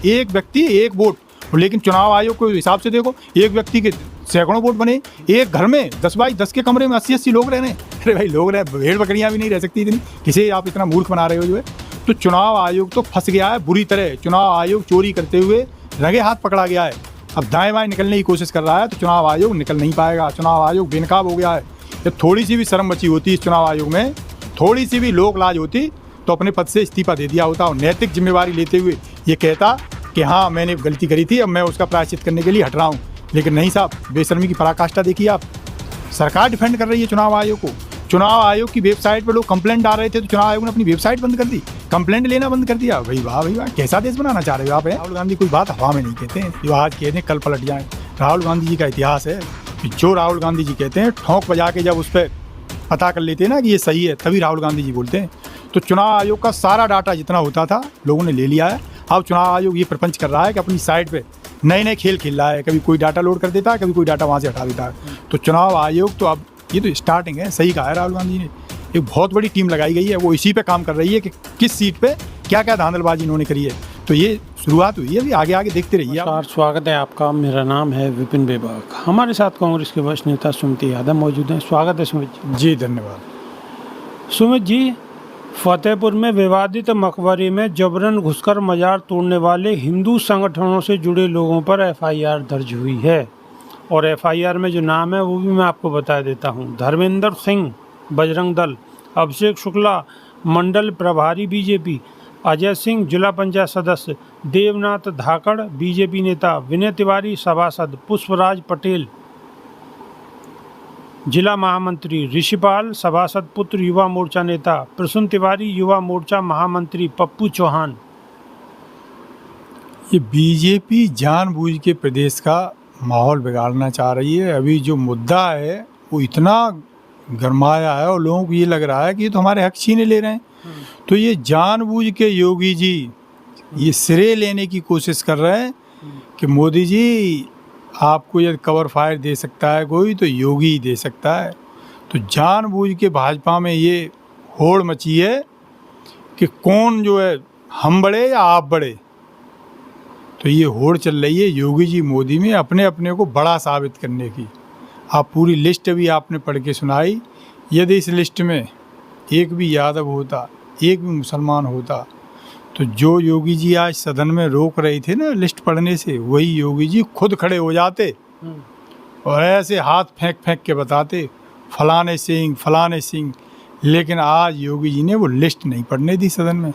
एक व्यक्ति एक वोट, लेकिन चुनाव आयोग के हिसाब से देखो एक व्यक्ति के सैकड़ों वोट बने। एक घर में 10 बाई 10 के कमरे में 80-80 लोग रह रहे हैं। अरे भाई लोग रहे, भेड़ बकरियां भी नहीं रह सकती इतनी, किसे आप इतना मूर्ख बना रहे हो जो है। तो चुनाव आयोग तो फंस गया है बुरी तरह। चुनाव आयोग चोरी करते हुए रंगे हाथ पकड़ा गया है। अब दाएं बाएं निकलने की कोशिश कर रहा है तो चुनाव आयोग निकल नहीं पाएगा। चुनाव आयोग बेनकाब हो गया है। जब थोड़ी सी भी शर्म बची होती इस चुनाव आयोग में, थोड़ी सी भी लोक लाज होती तो अपने पद से इस्तीफा दे दिया होता और नैतिक जिम्मेवारी लेते हुए ये कहता कि हाँ मैंने गलती करी थी, अब मैं उसका प्रायश्चित करने के लिए हट रहा हूँ। लेकिन नहीं साहब, बेशर्मी की पराकाष्ठा देखिए आप। सरकार डिफेंड कर रही है चुनाव आयोग को। चुनाव आयोग की वेबसाइट पर लोग कंप्लेंट डाल रहे थे तो चुनाव आयोग ने अपनी वेबसाइट बंद कर दी, कंप्लेंट लेना बंद कर दिया। भाई वाह, कैसा देश बनाना चाह रहे हो आप। राहुल गांधी कोई बात हवा में नहीं कहते हैं, जो आज कहते हैं कल पलट जाए। राहुल गांधी जी का इतिहास है कि जो राहुल गांधी जी कहते हैं ठोंक बजा के जब उस पर पता कर लेते हैं ना कि ये सही है, तभी राहुल गांधी जी बोलते हैं। तो चुनाव आयोग का सारा डाटा जितना होता था लोगों ने ले लिया है। अब चुनाव आयोग ये प्रपंच कर रहा है कि अपनी साइट पे नए नए खेल खेल रहा है। कभी कोई डाटा लोड कर देता है, कभी कोई डाटा वहाँ से हटा देता है। तो चुनाव आयोग तो अब ये तो स्टार्टिंग है। सही कहा है राहुल गांधी ने, एक बहुत बड़ी टीम लगाई गई है, वो इसी पे काम कर रही है कि किस सीट पे क्या क्या धांधलबाजी इन्होंने करी है। तो ये शुरुआत हुई है, अभी आगे आगे देखते रहिए आप। स्वागत है आपका। मेरा नाम है विपिन बेबाक। हमारे साथ कांग्रेस के वरिष्ठ नेता सुमित यादव मौजूद हैं। स्वागत है सुमित जी। धन्यवाद। सुमित जी, फतेहपुर में विवादित मकबरे में जबरन घुसकर मजार तोड़ने वाले हिंदू संगठनों से जुड़े लोगों पर एफआईआर दर्ज हुई है और एफआईआर में जो नाम है वो भी मैं आपको बता देता हूँ। धर्मेंद्र सिंह बजरंग दल, अभिषेक शुक्ला मंडल प्रभारी बीजेपी, अजय सिंह जिला पंचायत सदस्य, देवनाथ धाकड़ बीजेपी नेता, विनय तिवारी सभासद, पुष्पराज पटेल जिला महामंत्री, ऋषिपाल सभासद पुत्र युवा मोर्चा नेता, प्रसून तिवारी युवा मोर्चा महामंत्री, पप्पू चौहान। ये बीजेपी जानबूझ के प्रदेश का माहौल बिगाड़ना चाह रही है। अभी जो मुद्दा है वो इतना गरमाया है और लोगों को ये लग रहा है कि ये तो हमारे हक छीने ले रहे हैं। तो ये जानबूझ के योगी जी ये श्रेय लेने की कोशिश कर रहे हैं कि मोदी जी आपको यदि कवर फायर दे सकता है कोई तो योगी ही दे सकता है। तो जानबूझ के भाजपा में ये होड़ मची है कि कौन जो है, हम बड़े या आप बड़े। तो ये होड़ चल रही है योगी जी मोदी में अपने अपने को बड़ा साबित करने की। आप पूरी लिस्ट भी आपने पढ़ के सुनाई। यदि इस लिस्ट में एक भी यादव होता, एक भी मुसलमान होता, तो जो योगी जी आज सदन में रोक रहे थे ना लिस्ट पढ़ने से, वही योगी जी खुद खड़े हो जाते और ऐसे हाथ फेंक फेंक के बताते फलाने सिंह। लेकिन आज योगी जी ने वो लिस्ट नहीं पढ़ने दी सदन में।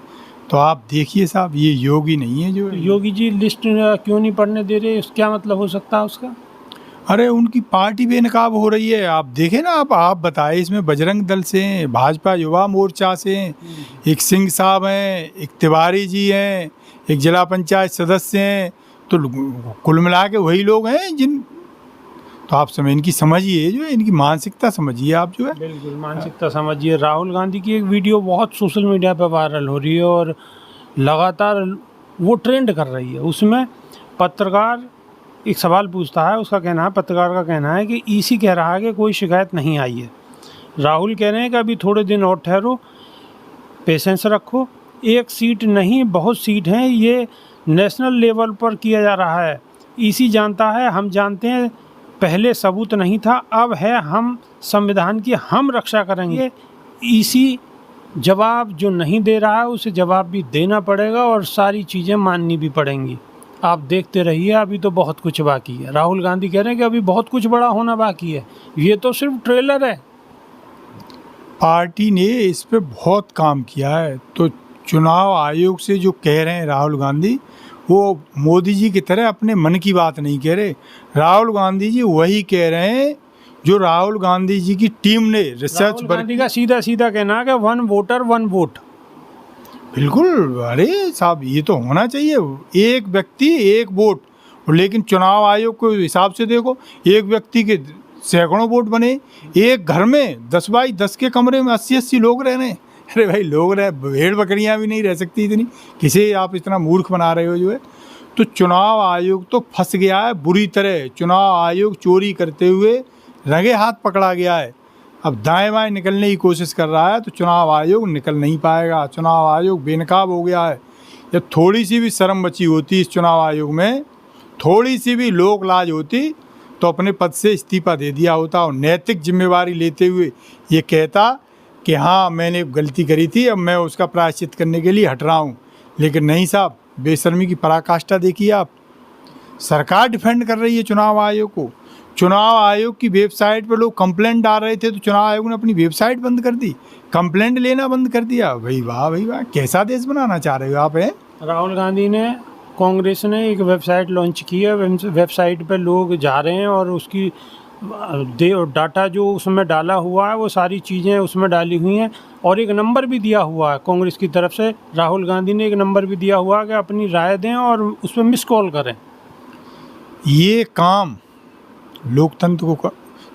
तो आप देखिए साहब, ये योगी नहीं है जो योगी जी लिस्ट क्यों नहीं पढ़ने दे रहे, क्या मतलब हो सकता है उसका? अरे उनकी पार्टी बेनकाब हो रही है। आप देखें ना, आप बताए, इसमें बजरंग दल से हैं, भाजपा युवा मोर्चा से हैं, एक सिंह साहब हैं, एक तिवारी जी हैं, एक जिला पंचायत सदस्य हैं। तो कुल मिला के वही लोग हैं जिन, तो आप समय इनकी समझिए, जो है इनकी मानसिकता समझिए आप जो है। बिल्कुल मानसिकता समझिए। राहुल गांधी की एक वीडियो बहुत सोशल मीडिया पर वायरल हो रही है और लगातार वो ट्रेंड कर रही है। उसमें पत्रकार एक सवाल पूछता है, उसका कहना है, पत्रकार का कहना है कि ईसी कह रहा है कि कोई शिकायत नहीं आई है। राहुल कह रहे हैं कि अभी थोड़े दिन और ठहरो, पेशेंस रखो, एक सीट नहीं बहुत सीट हैं, ये नेशनल लेवल पर किया जा रहा है। ईसी जानता है, हम जानते हैं, पहले सबूत नहीं था, अब है, हम संविधान की हम रक्षा करेंगे। ईसी जवाब जो नहीं दे रहा है उसे जवाब भी देना पड़ेगा और सारी चीज़ें माननी भी पड़ेंगी। आप देखते रहिए, अभी तो बहुत कुछ बाकी है। राहुल गांधी कह रहे हैं कि अभी बहुत कुछ बड़ा होना बाकी है, ये तो सिर्फ ट्रेलर है। पार्टी ने इस पे बहुत काम किया है। तो चुनाव आयोग से जो कह रहे हैं राहुल गांधी, वो मोदी जी की तरह अपने मन की बात नहीं कह रहे। राहुल गांधी जी वही कह रहे हैं जो राहुल गांधी जी की टीम ने रिसर्च पर गांधी का सीधा सीधा कहना है कि 1 वोटर 1 वोट। बिल्कुल। अरे साहब, ये तो होना चाहिए, एक व्यक्ति एक वोट। लेकिन चुनाव आयोग के हिसाब से देखो एक व्यक्ति के सैकड़ों वोट बने। एक घर में 10 बाई 10 के कमरे में 80-80 लोग रह रहे हैं। अरे भाई लोग रहे, भेड़ बकरियां भी नहीं रह सकती इतनी, किसे आप इतना मूर्ख बना रहे हो जो है। तो चुनाव आयोग तो फंस गया है बुरी तरह। चुनाव आयोग चोरी करते हुए रंगे हाथ पकड़ा गया है। अब दाएं बाएं निकलने की कोशिश कर रहा है तो चुनाव आयोग निकल नहीं पाएगा। चुनाव आयोग बेनकाब हो गया है। या थोड़ी सी भी शर्म बची होती इस चुनाव आयोग में, थोड़ी सी भी लोक लाज होती, तो अपने पद से इस्तीफा दे दिया होता और नैतिक जिम्मेवारी लेते हुए ये कहता कि हाँ मैंने गलती करी थी, अब मैं उसका प्रायश्चित करने के लिए हट रहा हूँ। लेकिन नहीं साहब, बेशर्मी की पराकाष्ठा देखिए आप। सरकार डिफेंड कर रही है चुनाव आयोग को। चुनाव आयोग की वेबसाइट पर लोग कंप्लेंट डाल रहे थे तो चुनाव आयोग ने अपनी वेबसाइट बंद कर दी, कंप्लेंट लेना बंद कर दिया। भाई वाह भाई वाह, कैसा देश बनाना चाह रहे हो आप? हैं राहुल गांधी ने, कांग्रेस ने एक वेबसाइट लॉन्च की है, वेबसाइट पे लोग जा रहे हैं और उसकी डाटा जो उसमें डाला हुआ है वो सारी चीज़ें उसमें डाली हुई हैं और एक नंबर भी दिया हुआ है कांग्रेस की तरफ से। राहुल गांधी ने एक नंबर भी दिया हुआ है कि अपनी राय दें और उस पर मिस कॉल करें। ये काम लोकतंत्र को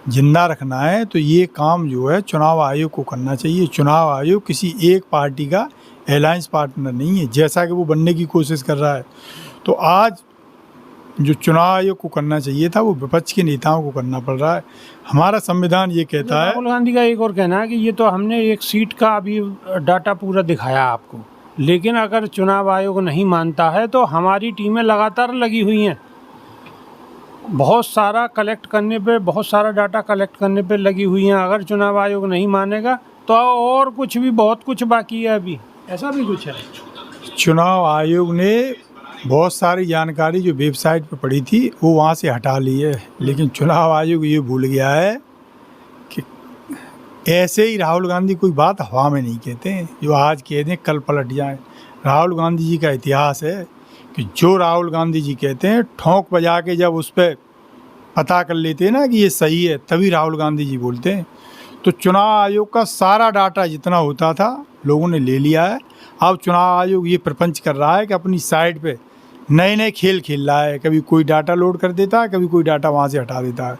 जिंदा रखना है तो ये काम जो है चुनाव आयोग को करना चाहिए। चुनाव आयोग किसी एक पार्टी का अलायंस पार्टनर नहीं है, जैसा कि वो बनने की कोशिश कर रहा है। तो आज जो चुनाव आयोग को करना चाहिए था वो विपक्ष के नेताओं को करना पड़ रहा है। हमारा संविधान ये कहता है। राहुल गांधी का एक और कहना है कि ये तो हमने एक सीट का अभी डाटा पूरा दिखाया आपको, लेकिन अगर चुनाव आयोग नहीं मानता है तो हमारी टीमें लगातार लगी हुई हैं, बहुत सारा कलेक्ट करने पे, बहुत सारा डाटा कलेक्ट करने पे लगी हुई हैं। अगर चुनाव आयोग नहीं मानेगा तो और कुछ भी, बहुत कुछ बाकी है अभी, ऐसा भी कुछ है। चुनाव आयोग ने बहुत सारी जानकारी जो वेबसाइट पर पड़ी थी वो वहाँ से हटा ली है, लेकिन चुनाव आयोग ये भूल गया है कि ऐसे ही राहुल गांधी कोई बात हवा में नहीं कहते हैं, जो आज कह दें कल पलट जाए। राहुल गांधी जी का इतिहास है कि जो राहुल गांधी जी कहते हैं ठोंक बजा के जब उस पर पता कर लेते हैं ना कि ये सही है, तभी राहुल गांधी जी बोलते हैं। तो चुनाव आयोग का सारा डाटा जितना होता था लोगों ने ले लिया है। अब चुनाव आयोग ये प्रपंच कर रहा है कि अपनी साइट पे नए नए खेल खेल रहा है, कभी कोई डाटा लोड कर देता है, कभी कोई डाटा वहाँ से हटा देता है।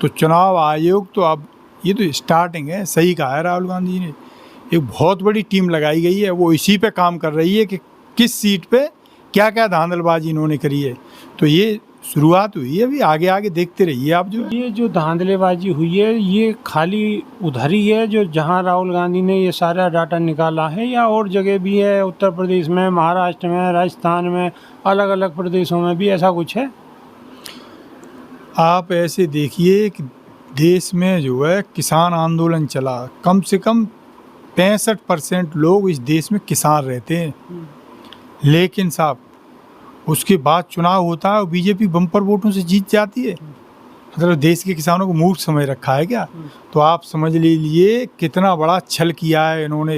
तो चुनाव आयोग तो अब ये तो स्टार्टिंग है, सही कहा है राहुल गांधी ने। एक बहुत बड़ी टीम लगाई गई है, वो इसी पे काम कर रही है कि किस सीट पे क्या क्या धांधलबाजी इन्होंने करी है। तो ये शुरुआत हुई है, अभी आगे आगे देखते रहिए आप। ये जो धांधलेबाजी हुई है ये खाली उधर ही है जो जहां राहुल गांधी ने ये सारा डाटा निकाला है, या और जगह भी है? उत्तर प्रदेश में, महाराष्ट्र में, राजस्थान में, अलग अलग प्रदेशों में भी ऐसा कुछ है? आप ऐसे देखिए कि देश में जो है किसान आंदोलन चला, कम से कम 65% लोग इस देश में किसान रहते हैं, लेकिन साहब उसके बाद चुनाव होता है और बीजेपी बम्पर वोटों से जीत जाती है। मतलब देश के किसानों को मूर्ख समझ रखा है क्या? तो आप समझ लीजिए कितना बड़ा छल किया है इन्होंने।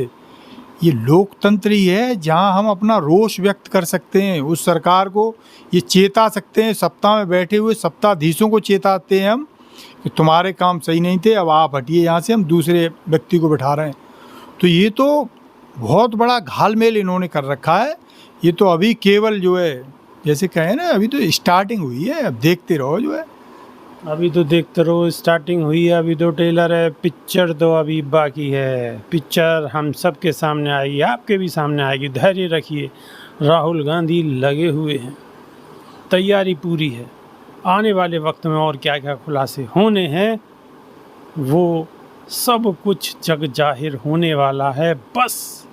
ये लोकतंत्र ही है जहां हम अपना रोष व्यक्त कर सकते हैं, उस सरकार को ये चेता सकते हैं। सत्ता में बैठे हुए सत्ताधीशों को चेताते हैं हम कि तुम्हारे काम सही नहीं थे, अब आप हटिए यहाँ से, हम दूसरे व्यक्ति को बैठा रहे हैं। तो ये तो बहुत बड़ा घालमेल इन्होंने कर रखा है। ये तो अभी केवल जो है जैसे कहें ना, अभी तो स्टार्टिंग हुई है, अब देखते रहो जो है। अभी तो देखते रहो, स्टार्टिंग हुई है, अभी तो ट्रेलर है, पिक्चर तो अभी बाकी है। पिक्चर हम सब के सामने आएगी, आपके भी सामने आएगी, धैर्य रखिए। राहुल गांधी लगे हुए हैं, तैयारी पूरी है। आने वाले वक्त में और क्या क्या खुलासे होने हैं वो सब कुछ जग जाहिर होने वाला है, बस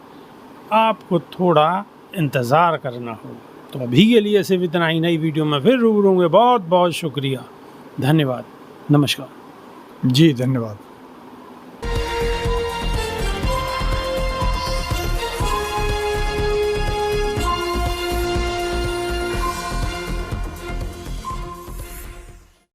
आपको थोड़ा इंतज़ार करना होगा। तो अभी के लिए सिर्फ इतना ही, नई वीडियो में फिर रूबरू होंगे। बहुत बहुत शुक्रिया, धन्यवाद, नमस्कार। जी धन्यवाद।